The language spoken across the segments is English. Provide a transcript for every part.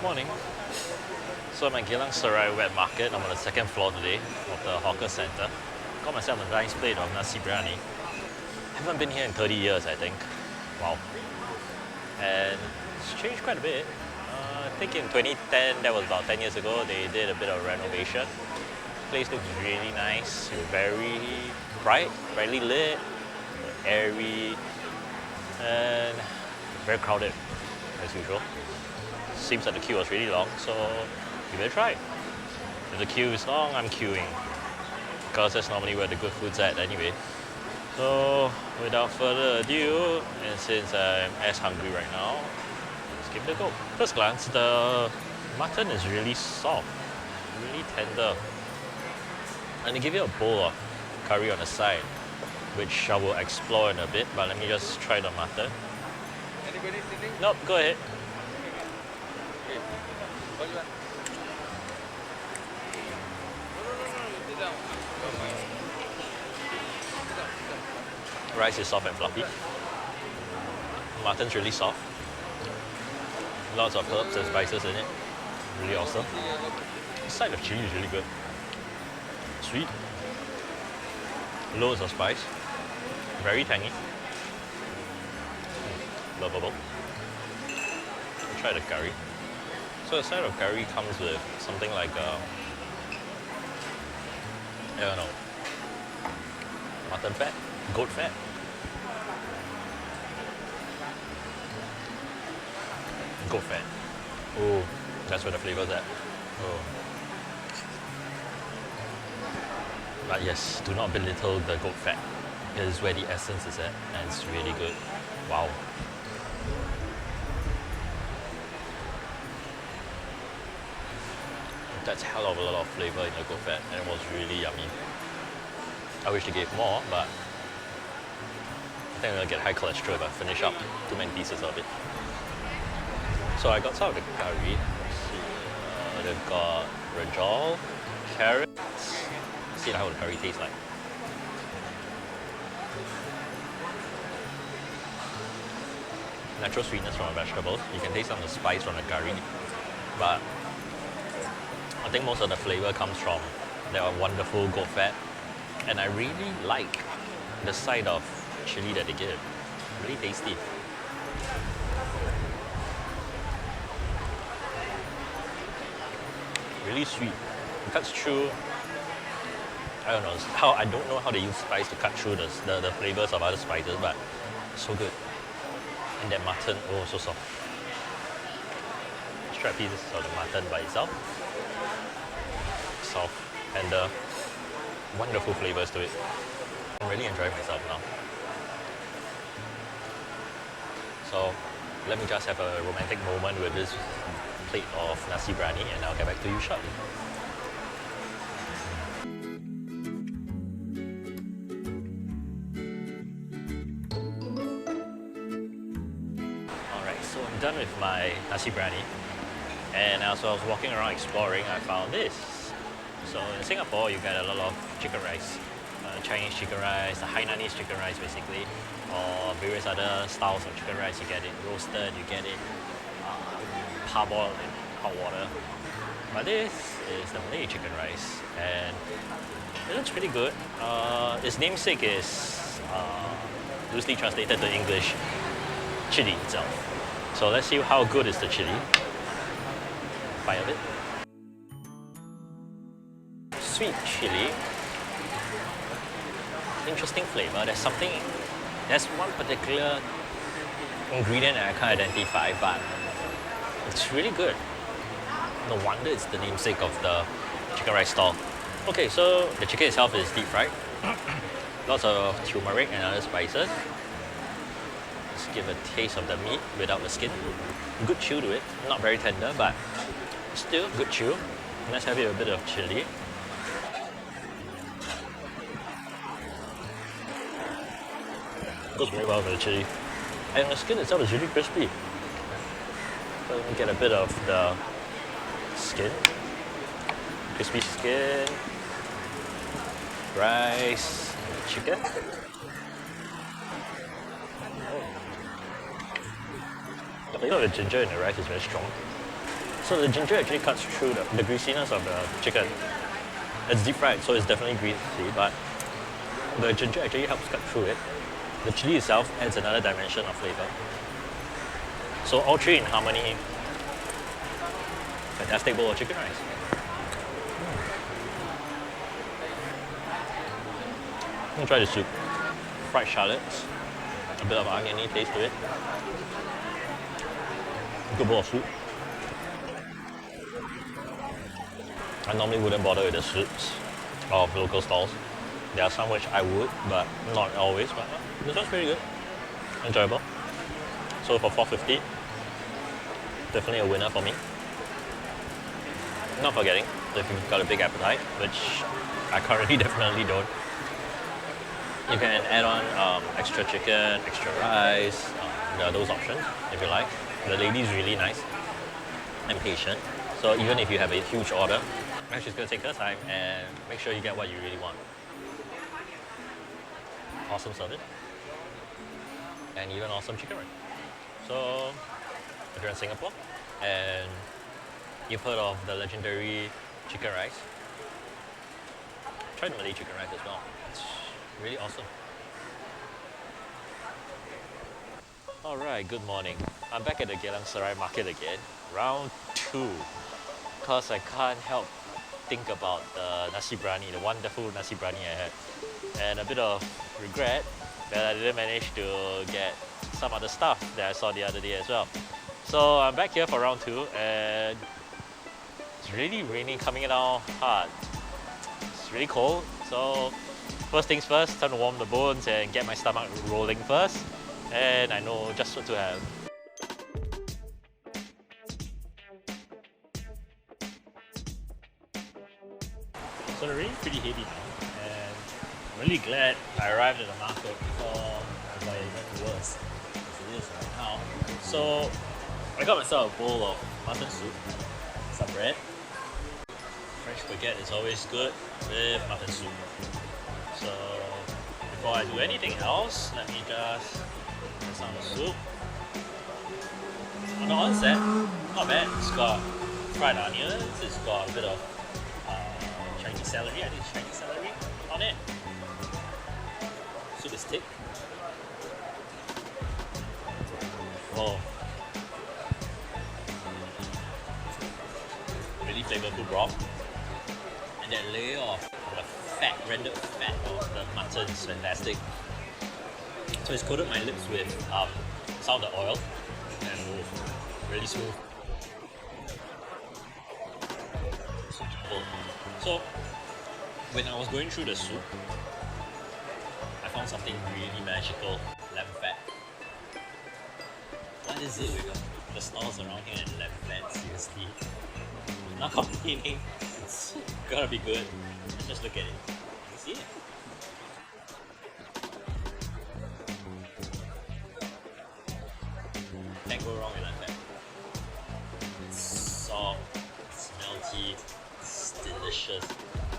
Morning. So I'm at Geylang Serai Wet Market. I'm on the second floor today of the hawker centre. Got myself a nice plate of Nasi Briyani. Haven't been here in 30 years, I think. Wow. And it's changed quite a bit. I think in 2010, that was about 10 years ago, they did a bit of renovation. The place looks really nice, very bright, brightly lit, airy, and very crowded as usual. Seems like the queue was really long, so give it a try. If the queue is long, I'm queuing, because that's normally where the good food's at anyway. So without further ado, and since I'm as hungry right now, let's give it a go. First glance, the mutton is really soft, really tender. And they give you a bowl of curry on the side, which I will explore in a bit, but let me just try the mutton. Anybody sitting? Nope, go ahead. Okay. What do you want? No, sit down. Rice is soft and fluffy. Mutton's really soft. Lots of herbs and spices in it. Really awesome. The side of chili is really good. Sweet. Loads of spice. Very tangy. Lovable. I'll try the curry. So the side of curry comes with something like I don't know, mutton fat, goat fat. Goat fat. Oh, that's where the flavor's at. Oh. But yes, do not belittle the goat fat. It is where the essence is at, and it's really good. Wow. That's a hell of a lot of flavor in the goat fat, and it was really yummy. I wish they gave more, but I think I'm gonna get high cholesterol if I finish up too many pieces of it. So I got some of the curry. Let's see. They've got brinjal, carrots. Let's see how the curry tastes like. Natural sweetness from a vegetable. You can taste some of the spice from the curry, but I think most of the flavor comes from their wonderful goat fat, and I really like the side of chili that they give. Really tasty. Really sweet. It cuts through. I don't know how they use spice to cut through the flavors of other spices, but it's so good. And that mutton, oh, so soft. Let's try pieces of the mutton by itself. Soft and wonderful flavors to it. I'm really enjoying myself now. So let me just have a romantic moment with this plate of Nasi Briyani, and I'll get back to you shortly. Alright, so I'm done with my Nasi Briyani, and as I was walking around exploring, I found this. So in Singapore, you get a lot of chicken rice. Chinese chicken rice, the Hainanese chicken rice basically, or various other styles of chicken rice. You get it roasted, you get it parboiled in hot water. But this is the Malay chicken rice, and it looks pretty good. Its namesake is loosely translated to English, chili itself. So let's see how good is the chili. Bite of it. Sweet chili. Interesting flavor. There's one particular ingredient that I can't identify, but it's really good. No wonder it's the namesake of the chicken rice stall. Okay, so the chicken itself is deep fried. Lots of turmeric and other spices. Let's give a taste of the meat without the skin. Good chew to it. Not very tender, but still good chew. Let's have it with a bit of chili. Goes very well with the chili. And the skin itself is really crispy. So let me get a bit of the skin. Crispy skin. Rice. Chicken. The flavor of the ginger in the rice is very strong. So the ginger actually cuts through the greasiness of the chicken. It's deep fried, so it's definitely greasy, but the ginger actually helps cut through it. The chili itself adds another dimension of flavor. So all three in harmony. Fantastic bowl of chicken rice. I'm gonna try the soup. Fried shallots, a bit of oniony taste to it. Good bowl of soup. I normally wouldn't bother with the soups of local stalls. There are some which I would, but not always. But this one's pretty good. Enjoyable. So for $4.50, definitely a winner for me. Not forgetting, if you've got a big appetite, which I currently definitely don't, you can add on extra chicken, extra rice, there are those options if you like. The lady's really nice and patient. So even if you have a huge order, she's going to take her time and make sure you get what you really want. Awesome service. And even awesome chicken rice. So, if you're in Singapore and you've heard of the legendary chicken rice, try the Malay chicken rice as well. It's really awesome. Alright, good morning. I'm back at the Geylang Serai market again, round 2. Because I can't help think about the Nasi Briyani, the wonderful Nasi Briyani I had. And a bit of regret that I didn't manage to get some other stuff that I saw the other day as well. So I'm back here for round 2 and it's really raining, coming down hard. It's really cold, so first things first, time to warm the bones and get my stomach rolling first. And I know just what to have. So the rain's pretty heavy now, and I'm really glad I arrived at the market before it got even worse as it is right now. So I got myself a bowl of mutton soup, some bread. French baguette is always good with mutton soup. So before I do anything else, let me just get some of the soup. On the onset, not bad. It's got fried onions, it's got a bit of Chinese celery, I think it's Chinese celery on it. Soup is thick. Oh. Really flavorful broth. And that layer of the fat, rendered fat of the mutton is fantastic. So it's coated my lips with some of the oil and really smooth. So when I was going through the soup, I found something really magical. Lamb fat. What is it with the stalls around here and lamb fat? Seriously, not complaining. It's gotta be good. Just look at it. You see it? Can't go wrong with lamb fat. It's soft, it's melty, it's delicious.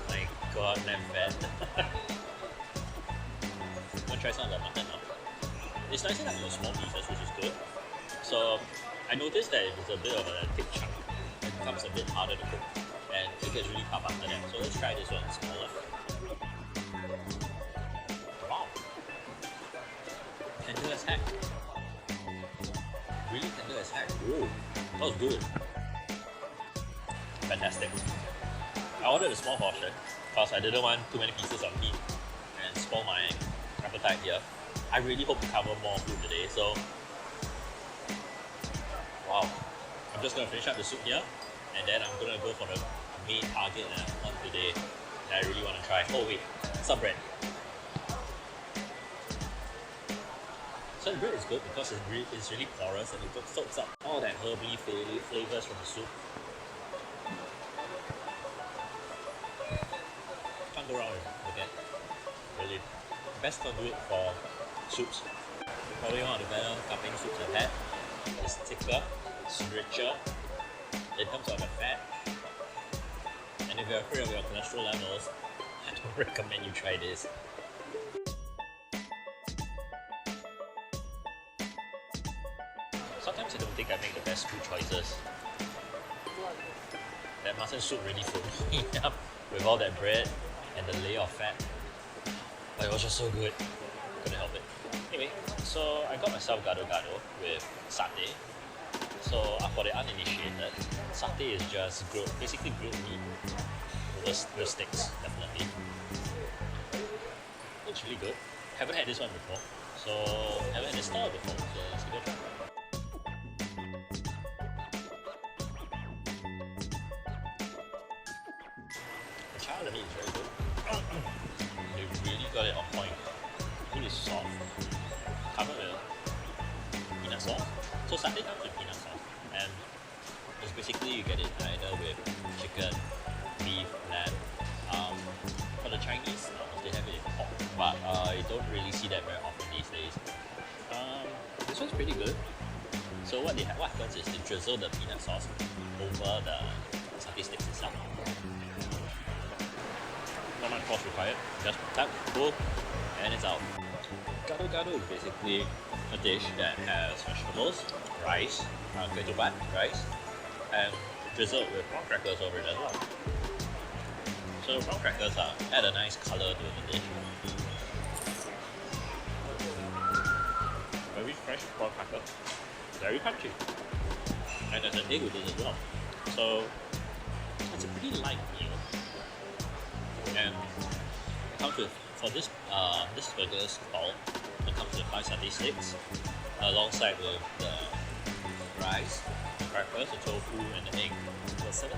My god, lamb fat. I'm gonna try some of the mutton now. It's nice enough for small pieces, which is good. So I noticed that if it's a bit of a thick chunk, it becomes a bit harder to cook. And it gets really tough after that. So let's try this one smaller. Wow. Tender as heck. Really tender as heck. Whoa, that was good. Fantastic. I ordered a small portion because I didn't want too many pieces of meat and spoil my appetite here. I really hope to cover more food today, so wow. I'm just gonna finish up the soup here and then I'm gonna go for the main target that I want today that I really want to try. Oh wait, some bread. So the bread is good because it's really porous and it soaks up all that herby flavors from the soup. Can't go wrong with that. Really. Best conduit for soups. Probably one of the better Kamping soups I've had. It's thicker, it's richer in terms of the fat. And if you're afraid of your cholesterol levels, I don't recommend you try this. Sometimes I don't think I make the best food choices. that mutton soup really filled me up with all that bread and the layer of fat. But it was just so good. Couldn't help it. Anyway, so I got myself gado-gado with satay. So for the uninitiated, satay is just basically grilled meat with sticks, definitely. Looks really good. Haven't had this one before, so haven't had this style before, so let's give it a try. The char of the meat is very good. They really got it on point. Really soft. Covered with peanut sauce. So satay comes with peanut sauce, and it's basically you get it either with chicken, beef, lamb. For the Chinese, they have it in pork, but you don't really see that very often these days. This one's pretty good. So what happens is they drizzle the peanut sauce over the satay sticks itself. Not much sauce required, just tap, pull, and it's out. Gado-gado is basically a dish that has vegetables, rice, ketupat, rice, and drizzled with prawn crackers over it as well. So prawn crackers add a nice colour to the dish. Very fresh prawn cracker, very crunchy. And there's an egg with it as well. So it's a pretty light meal. And it comes with, for this burger stall, it comes with 5 satay sticks alongside with the rice, the crackers, the tofu, and the egg for $7.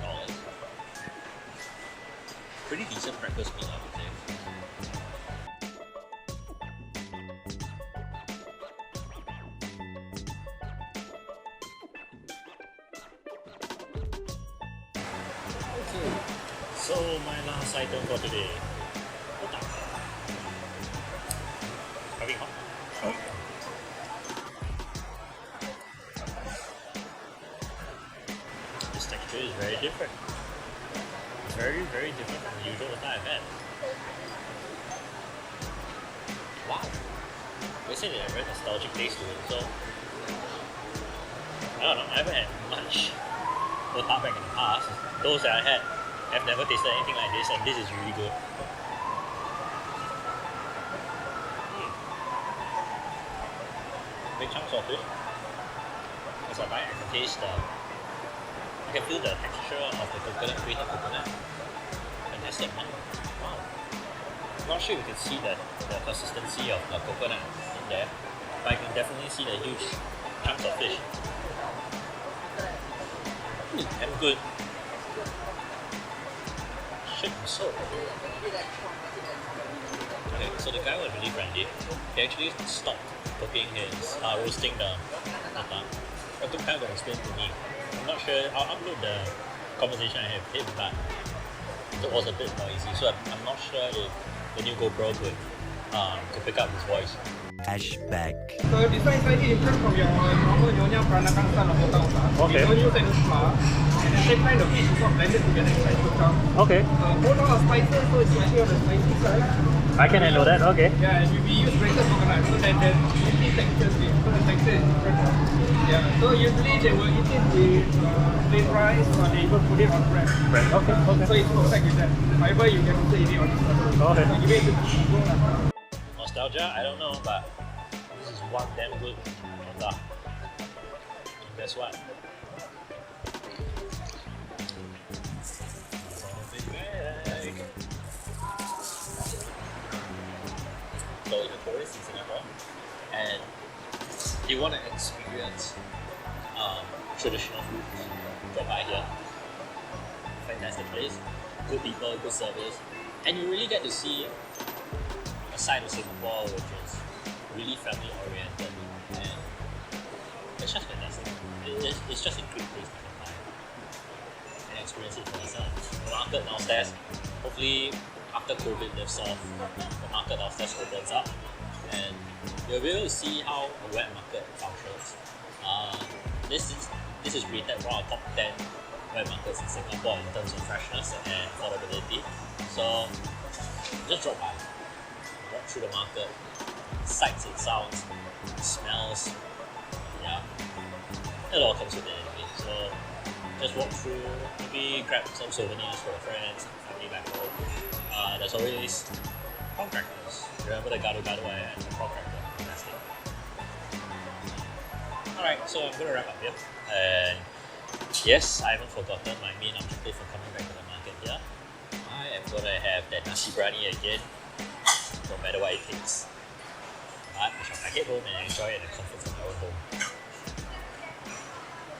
Pretty decent breakfast meal, I would say. Okay, so my last item for today. Otak-otak. Kambing hot. This texture is very different. Very, very different from the usual otak I've had. Wow! They say they have a very nostalgic taste to it, so I don't know, I haven't had much otak back in the past. Those that I had, I've never tasted anything like this, and this is really good. Big chunks of fish. As I bite, I can taste I can feel the texture of the coconut, grated coconut. Fantastic, man. Wow. I'm not sure if you can see the consistency of the coconut in there, but I can definitely see the huge chunks of fish. And good. Shit, so. Okay, so the guy was really friendly. He actually stopped cooking his, roasting the otak. It took time to explain to me. I'm not sure, I'll upload the conversation I had with him, but it was a bit noisy, so I'm not sure if the new GoPro could pick up his voice. Flashback. So this one is slightly different from your normal Nyonya Peranakan style of otak-otak. Okay. We don't use any flour, and the same time the fish is not blended together inside otak. Okay, Both are spices, so it's slightly on the spicy side. I can handle that, okay. Yeah, and we use grated coconut, so that the juicy texture is so the texture is different. Yeah, so usually they will eat it with plain rice, or they even put it on bread. Bread, okay, okay. So it's perfect with that. However, you can also eat it on this one. Okay. So give it to people. Nostalgia, I don't know, but this is one damn good otak. And guess what? So you're a tourist in Singapore and you want to experience traditional food, drop by here. Fantastic place, good people, good service, and you really get to see a side of Singapore which is really family oriented, and it's just fantastic. It's just a great place to come by and experience it for yourself. The market downstairs, hopefully after COVID lifts off, the market downstairs opens up and you'll be able to see how a wet market functions. This is rated one of the top 10 wet markets in Singapore in terms of freshness and affordability. So just drop by, walk through the market, sights and sounds, smells, yeah. It all comes with it anyway. So just walk through, maybe grab some souvenirs for your friends, family back home. There's always prawn crackers. Remember the gado-gado I had? The prawn cracker. Fantastic. Alright, so I'm gonna wrap up here. And yes, I haven't forgotten my main objective for coming back to the market here. I am gonna have that Nasi Briyani again, no matter what it takes. But I shall pack it home and enjoy it in the comfort of my own home.